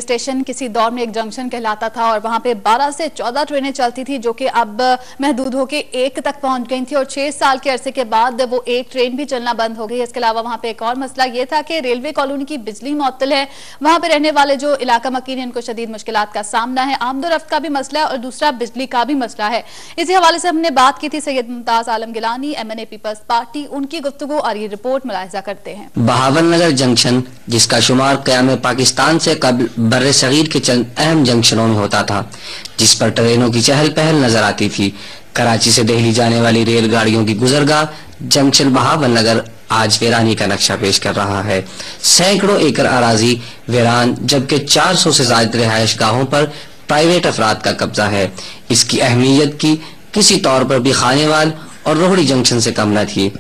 Station किसी दौर में एक जंक्शन कहलाता था और वहां पे 12 से 14 ट्रेनें चलती थी जो कि अब महदूद होकर एक तक पहुंच गई थी और 6 साल के अरसे के बाद वो एक ट्रेन भी चलना बंद हो गई। इसके अलावा वहां पे एक और मसला ये था कि रेलवे कॉलोनी की बिजली मुअत्तल है, वहां पे रहने वाले जो इलाका मकीन है उनको शदीद मुश्किलात का सामना है। आमदोरफ्त का भी मसला है और दूसरा बिजली का भी मसला है। इसी हवाले से हमने बात की थी सैयद मुमताज आलम गिलानी MNA पीपल्स पार्टी, उनकी गुफ्तगू और ये रिपोर्ट मुलाहिजा करते हैं। बहावलनगर जंक्शन, जिसका शुमार क़याम पाकिस्तान से कबल बर्रे सगीर के चंद अहम जंक्शनों में होता था, जिस पर ट्रेनों की चहल पहल नजर आती थी। कराची से दिल्ली जाने वाली रेलगाड़ियों की गुजरगाह जंक्शन बहावलनगर आज वीरानी का नक्शा पेश कर रहा है। सैकड़ों एकड़ अराजी वीरान, जबकि 400 से ज्यादा रिहायश गाहों पर प्राइवेट अफराद का कब्जा है। इसकी अहमियत की किसी तौर पर भी खानेवाल और रोहड़ी जंक्शन से कम न थी।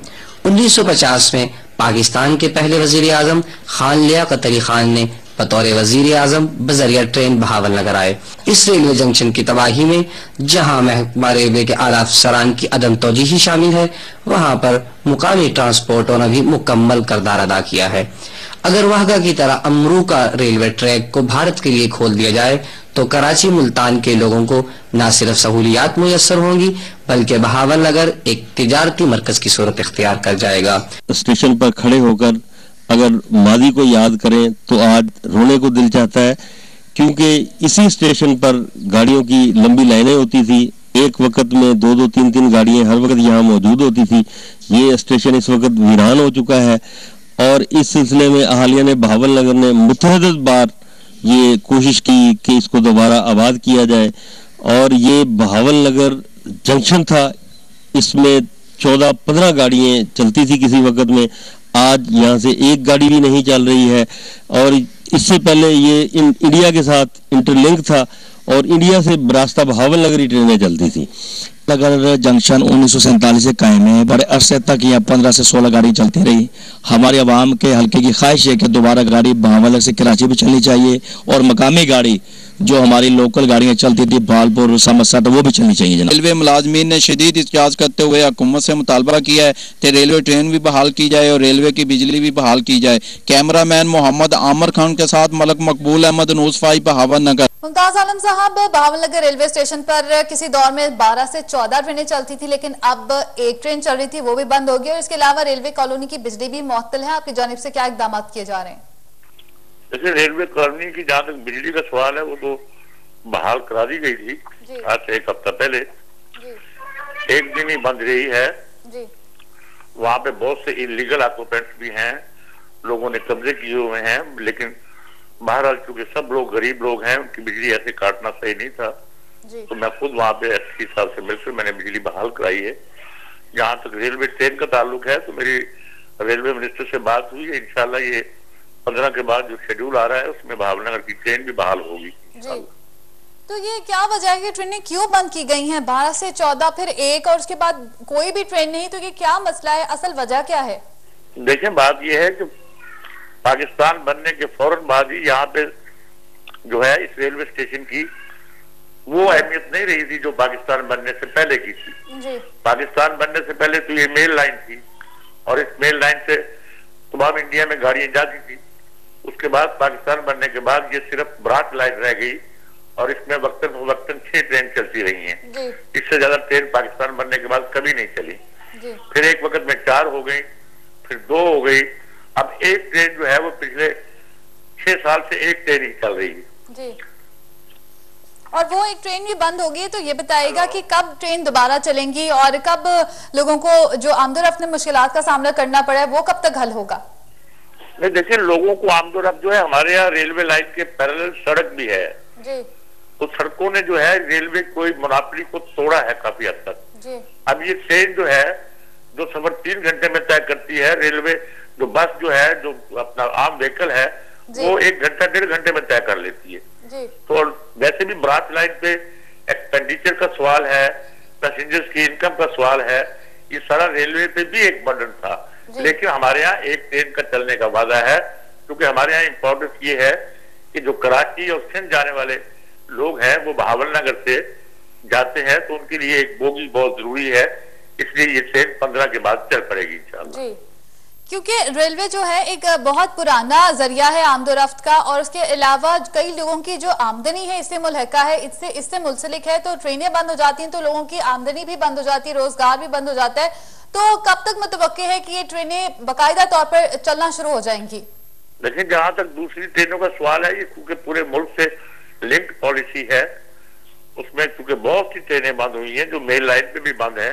1950 में पाकिस्तान के पहले वजीर आजम खान लियाकत अली खान ने बतौर वजीर आजम बजरिया ट्रेन बहावलनगर आए। इस रेलवे जंक्शन की तबाही में जहां महकमा रेलवे के आला अफसरान की अदम तौजीही शामिल है, वहां पर मुकामी ट्रांसपोर्टों ने भी मुकम्मल किरदार अदा किया है। अगर वहगा की तरह अमरू का रेलवे ट्रैक को भारत के लिए खोल दिया जाए तो कराची मुल्तान के लोगों को न सिर्फ सहूलियात मुयस्सर होंगी बल्कि बहावलनगर एक तिजारती मरकज की सूरत इख्तियार कर जाएगा। स्टेशन पर खड़े होकर अगर मादी को याद करें तो आज रोने को दिल चाहता है, क्योंकि इसी स्टेशन पर गाड़ियों की लंबी लाइनें होती थी। एक वक्त में 2-2, 3-3 गाड़ियां हर वक्त यहाँ मौजूद होती थी। ये स्टेशन इस वक्त वीरान हो चुका है और इस सिलसिले में अहालिया ने बहावलनगर ने मुतअद्दिद बार ये कोशिश की कि इसको दोबारा आबाद किया जाए। और ये बहावलनगर जंक्शन था, इसमें 14-15 गाड़ियां चलती थी किसी वक्त में। आज यहाँ से एक गाड़ी भी नहीं चल रही है और इससे पहले ये इंडिया के साथ इंटरलिंक था और इंडिया से रास्ता बहावलनगर ही ट्रेनें चलती थी। बहावलनगर जंक्शन 1947 से कायम है। बड़े अरसे तक यहाँ 15 से 16 गाड़ी चलती रही। हमारे अवाम के हल्के की ख्वाहिश है कि दोबारा गाड़ी बहावलनगर से कराची भी चलनी चाहिए और मकामी गाड़ी जो हमारी लोकल गाड़ियाँ चलती थी भालपुर समस्या, तो वो भी चलनी चाहिए। रेलवे मुलाजमीन ने शदीद एहतजाज करते हुए हुकूमत से मुतालबा किया है कि रेलवे ट्रेन भी बहाल की जाए और रेलवे की बिजली भी बहाल की जाए। कैमरामैन मोहम्मद आमिर खान के साथ मलक मकबूल अहमद, न्यूज़ 5 बहावलनगर। मुमताज आलम साहब, बहावलनगर रेलवे स्टेशन पर किसी दौर में 12 से 14 ट्रेनें चलती थी, लेकिन अब एक ट्रेन चल रही थी, वो भी बंद हो गई और इसके अलावा रेलवे कॉलोनी की बिजली भी मुअत्तल है। आपकी जानिब से क्या इकदाम किए जा रहे हैं? जैसे रेलवे कॉलोनी की जहाँ तक बिजली का सवाल है, वो तो बहाल करा दी गई थी आज से एक हफ्ता पहले। एक दिन ही बंद रही है। वहाँ पे बहुत से इलीगल ऑक्यूपेंट्स भी हैं, लोगों ने कब्जे किए हुए हैं, लेकिन बहरहाल चूंकि सब लोग गरीब लोग हैं, उनकी बिजली ऐसे काटना सही नहीं था। तो मैं खुद वहाँ पे SP साहब से मिलकर मैंने बिजली बहाल कराई है। जहाँ तक रेलवे ट्रेन का ताल्लुक है तो मेरी रेलवे मिनिस्टर से बात हुई है। इंशाल्लाह ये 15 के बाद जो शेड्यूल आ रहा है उसमें बहावलनगर की ट्रेन भी बहाल होगी। तो ये क्या वजह है कि ट्रेनें क्यों बंद की गई हैं? 12 से 14 फिर एक और उसके बाद कोई भी ट्रेन नहीं, तो ये क्या मसला है? असल वजह क्या है? देखें, बात ये है कि पाकिस्तान बनने के फौरन बाद ही यहाँ पे जो है इस रेलवे स्टेशन की वो अहमियत नहीं रही थी जो पाकिस्तान बनने से पहले की थी। पाकिस्तान बनने से पहले तो ये मेल लाइन थी और इस मेल लाइन से तमाम इंडिया में गाड़ियां जाती थी। उसके बाद पाकिस्तान बनने के बाद ये सिर्फ ब्रांच लाइन रह गई और इसमें वक्तन 6 ट्रेन चलती रही हैं। इससे ज्यादा ट्रेन पाकिस्तान बनने के बाद कभी नहीं चली। फिर एक वक्त में 4 हो गई, फिर 2 हो गई, अब एक ट्रेन जो है वो पिछले 6 साल से एक ट्रेन ही चल रही है। और वो एक ट्रेन भी बंद होगी, तो ये बताएगा कि कब ट्रेन दोबारा चलेंगी और कब लोगों को जो आमदोरफ्त में मुश्किलात का सामना करना पड़ा है वो कब तक हल होगा? नहीं, देखिए, लोगों को आमदोरफ्त जो है, हमारे यहाँ रेलवे लाइन के पैरेलल सड़क भी है तो सड़कों ने जो है रेलवे कोई मुनाफी को तोड़ा है काफी हद तक। अब ये ट्रेन जो है जो सफर 3 घंटे में तय करती है, रेलवे जो बस जो है जो अपना आम व्हीकल है वो 1 घंटा 1.5 घंटे में तय कर लेती है। तो वैसे भी ब्रांच लाइन पे एक्सपेंडिचर का सवाल है, पैसेंजर्स की इनकम का सवाल है, ये सारा रेलवे पे भी एक बर्डन था। लेकिन हमारे यहाँ एक ट्रेन का चलने का वादा है, क्योंकि हमारे यहाँ इम्पोर्टेंस ये है कि जो कराची और सिंध जाने वाले लोग हैं वो बहावलनगर से जाते हैं तो उनके लिए एक बोगी बहुत जरूरी है। इसलिए ये ट्रेन 15 के बाद चल पड़ेगी इंशाल्लाह। क्योंकि रेलवे जो है एक बहुत पुराना जरिया है आमदोरफ्त का, और उसके अलावा कई लोगों की जो आमदनी है इससे मुल्हका है, इससे मुंसलिक है। तो ट्रेनें बंद हो जाती हैं तो लोगों की आमदनी भी बंद हो जाती है, रोजगार भी बंद हो जाता है। तो कब तक मुतवक्के है कि ये ट्रेनें बाकायदा तौर पर चलना शुरू हो जाएंगी? लेकिन जहां तक दूसरी ट्रेनों का सवाल है, ये क्योंकि पूरे मुल्क से लिंक पॉलिसी है, उसमें क्योंकि बहुत सी ट्रेनें बंद हुई हैं जो मेन लाइन पे भी बंद है,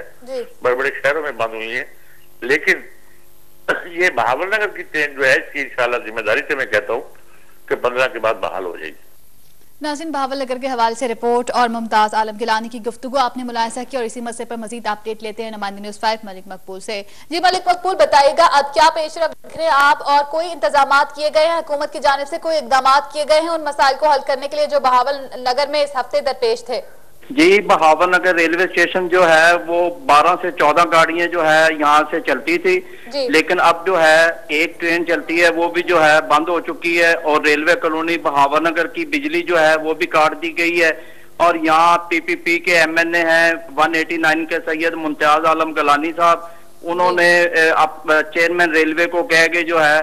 बड़े बड़े शहरों में बंद हुई है। लेकिन ये बहावलनगर की ट्रेन जो है इसकी इंशाल्लाह जिम्मेदारी से मैं कहता हूँ कि 15 के बाद बहाल हो जाएगी। नाज़रीन, बहावलनगर के हवाले से रिपोर्ट और मुमताज आलम गिलानी की गुफ्तगू आपने मुलाहिजा की, और इसी मसले पर मजीद अपडेट लेते हैं नुमाइंदे न्यूज़ 5 मलिक मकबूल से। जी मलिक मकबूल, बताइएगा अब क्या पेशरफ देख रहे हैं आप, और कोई इंतजाम किए गए हैं हुकूमत की जानिब से, कोई इकदाम किए गए हैं उन मसाइल को हल करने के लिए जो बहावलनगर में इस हफ्ते दरपेश थे? जी, बहावलनगर रेलवे स्टेशन जो है वो 12 से 14 गाड़ियां जो है यहाँ से चलती थी, लेकिन अब जो है एक ट्रेन चलती है वो भी जो है बंद हो चुकी है, और रेलवे कॉलोनी बहावलनगर की बिजली जो है वो भी काट दी गई है। और यहाँ पीपीपी के एमएनए हैं 189 के सैयद मुमताज आलम गिलानी साहब, उन्होंने चेयरमैन रेलवे को कह के जो है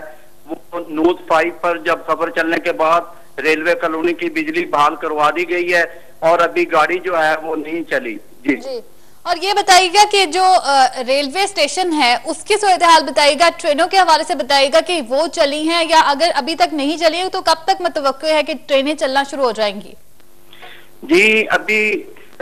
वो न्यूज़ 5 पर जब खबर चलने के बाद रेलवे कॉलोनी की बिजली बहाल करवा दी गई है, और अभी गाड़ी जो है वो नहीं चली। जी और ये बताइएगा कि जो रेलवे स्टेशन है उसकी सूरत हाल बताइएगा, ट्रेनों के हवाले से बताइएगा कि वो चली हैं, या अगर अभी तक नहीं चली है तो कब तक मुतवक्के है कि ट्रेनें चलना शुरू हो जाएंगी? जी, अभी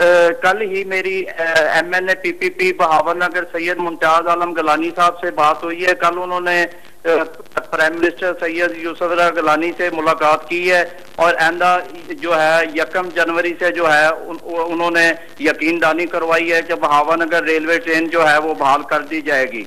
कल ही मेरी एमएनए पीपीपी बहावलनगर सैयद मुमताज आलम गिलानी साहब से बात हुई है। कल उन्होंने प्राइम मिनिस्टर सैयद यूसुफ रज़ा गिलानी से मुलाकात की है, और आइंदा जो है 1 जनवरी से जो है उन्होंने यकीनदानी करवाई है कि बहावलनगर रेलवे ट्रेन जो है वो बहाल कर दी जाएगी।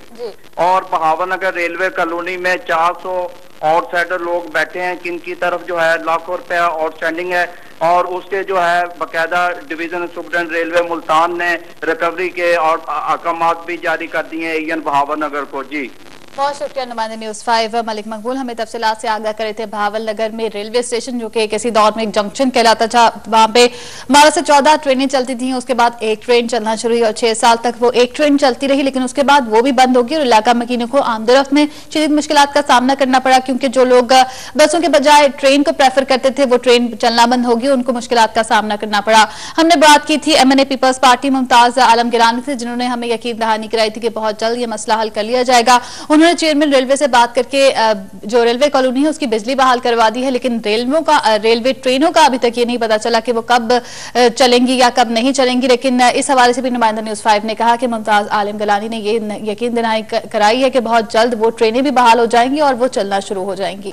और बहावलनगर रेलवे कॉलोनी में 400 आउटसाइडर लोग बैठे हैं जिनकी तरफ जो है लाखों रुपया आउटस्टैंडिंग है, और उसके जो है बाकायदा डिवीजन सुप्रीडेंट रेलवे मुल्तान ने रिकवरी के और अहकामात भी जारी कर दिए हैं एएन बहावलनगर को। जी बहुत शुक्रिया नुमाइंदे न्यूज़ 5 मलिक मकबूल, हमें तफसीलात से आगाह करे थे। बहावलनगर में रेलवे स्टेशन जो कि किसी दौर में एक जंक्शन कहलाता था, वहां पे 12 से 14 ट्रेनें चलती थी, उसके बाद एक ट्रेन चलना शुरू हुई और 6 साल तक वो एक ट्रेन चलती रही, लेकिन उसके बाद वो भी बंद होगी और इलाका मकीनों को आमदरफ्त में शदीद मुश्किलात का सामना करना पड़ा, क्योंकि जो लोग बसों के बजाय ट्रेन को प्रेफर करते थे वो ट्रेन चलना बंद होगी, उनको मुश्किलात का सामना करना पड़ा। हमने बात की थी एमएनए पीपल्स पार्टी मुमताज आलम गिलानी से, जिन्होंने हमें यकीन दहानी कराई थी कि बहुत जल्द ये मसला हल कर लिया जाएगा। उन्होंने चेयरमैन रेलवे से बात करके जो रेलवे कॉलोनी है उसकी बिजली बहाल करवा दी है, लेकिन रेलवे ट्रेनों का अभी तक ये नहीं पता चला कि वो कब चलेंगी या कब नहीं चलेंगी। लेकिन इस हवाले से भी नुमाइंदा न्यूज़ 5 ने कहा कि मुमताज आलम गिलानी ने ये यकीन दहानी कराई है कि बहुत जल्द वो ट्रेनें भी बहाल हो जाएंगी और वो चलना शुरू हो जाएंगी।